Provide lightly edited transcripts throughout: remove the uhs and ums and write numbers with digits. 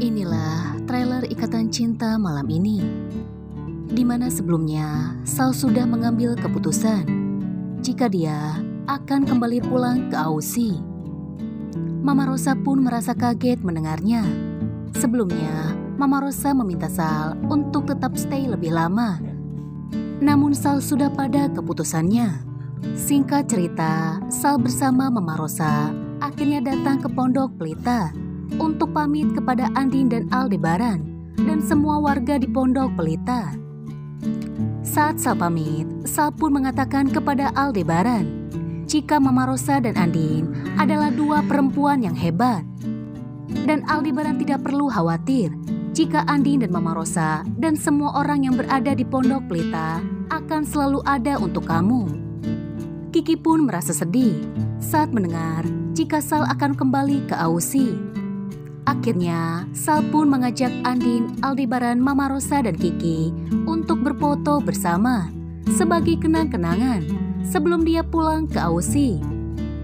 Inilah trailer Ikatan Cinta malam ini, di mana sebelumnya Sal sudah mengambil keputusan jika dia akan kembali pulang ke Aussie. Mama Rosa pun merasa kaget mendengarnya. Sebelumnya, Mama Rosa meminta Sal untuk tetap stay lebih lama. Namun Sal sudah pada keputusannya. Singkat cerita, Sal bersama Mama Rosa akhirnya datang ke Pondok Pelita untuk pamit kepada Andin dan Aldebaran dan semua warga di Pondok Pelita. Saat Sal pamit, Sal pun mengatakan kepada Aldebaran jika Mama Rosa dan Andin adalah dua perempuan yang hebat. Dan Aldebaran tidak perlu khawatir jika Andin dan Mama Rosa dan semua orang yang berada di Pondok Pelita akan selalu ada untuk kamu. Kiki pun merasa sedih saat mendengar jika Sal akan kembali ke Aussie. Akhirnya, Sal pun mengajak Andin, Aldebaran, Mama Rosa, dan Kiki untuk berfoto bersama sebagai kenang-kenangan sebelum dia pulang ke Aussie.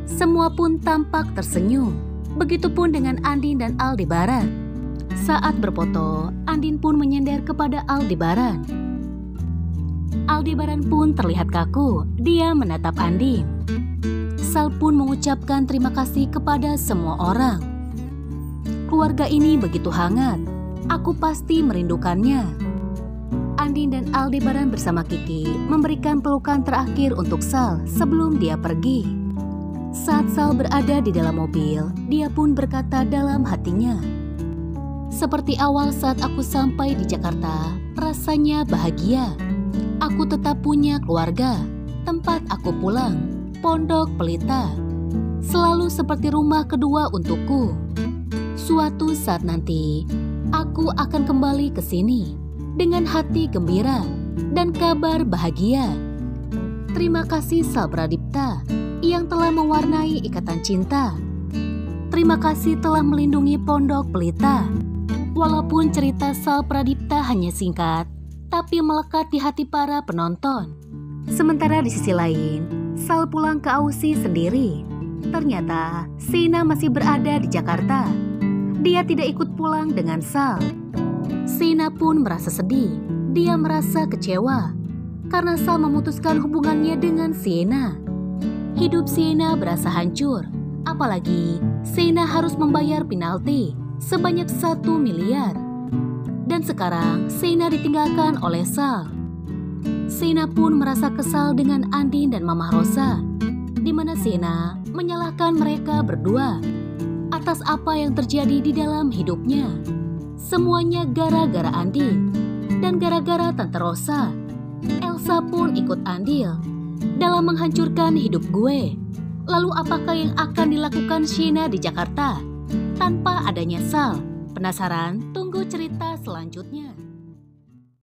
Semua pun tampak tersenyum, begitupun dengan Andin dan Aldebaran. Saat berfoto, Andin pun menyender kepada Aldebaran. Aldebaran pun terlihat kaku, dia menatap Andin. Sal pun mengucapkan terima kasih kepada semua orang. Keluarga ini begitu hangat, aku pasti merindukannya. Andin dan Aldebaran bersama Kiki memberikan pelukan terakhir untuk Sal sebelum dia pergi. Saat Sal berada di dalam mobil, dia pun berkata dalam hatinya, "Seperti awal saat aku sampai di Jakarta, rasanya bahagia. Aku tetap punya keluarga, tempat aku pulang, Pondok Pelita. Selalu seperti rumah kedua untukku. Suatu saat nanti, aku akan kembali ke sini dengan hati gembira dan kabar bahagia." Terima kasih Sal Pradipta yang telah mewarnai Ikatan Cinta. Terima kasih telah melindungi Pondok Pelita. Walaupun cerita Sal Pradipta hanya singkat, tapi melekat di hati para penonton. Sementara di sisi lain, Sal pulang ke Aussie sendiri. Ternyata Sheena masih berada di Jakarta. Dia tidak ikut pulang dengan Sal. Sheena pun merasa sedih. Dia merasa kecewa karena Sal memutuskan hubungannya dengan Sheena. Hidup Sheena berasa hancur. Apalagi Sheena harus membayar penalti sebanyak 1 miliar. Dan sekarang Sheena ditinggalkan oleh Sal. Sheena pun merasa kesal dengan Andin dan Mama Rosa, di mana Sheena menyalahkan mereka berdua atas apa yang terjadi di dalam hidupnya. Semuanya gara-gara Andin dan gara-gara Tante Rosa. Elsa pun ikut andil dalam menghancurkan hidup gue. Lalu apakah yang akan dilakukan Sheena di Jakarta tanpa adanya Sal? Penasaran? Tunggu cerita selanjutnya.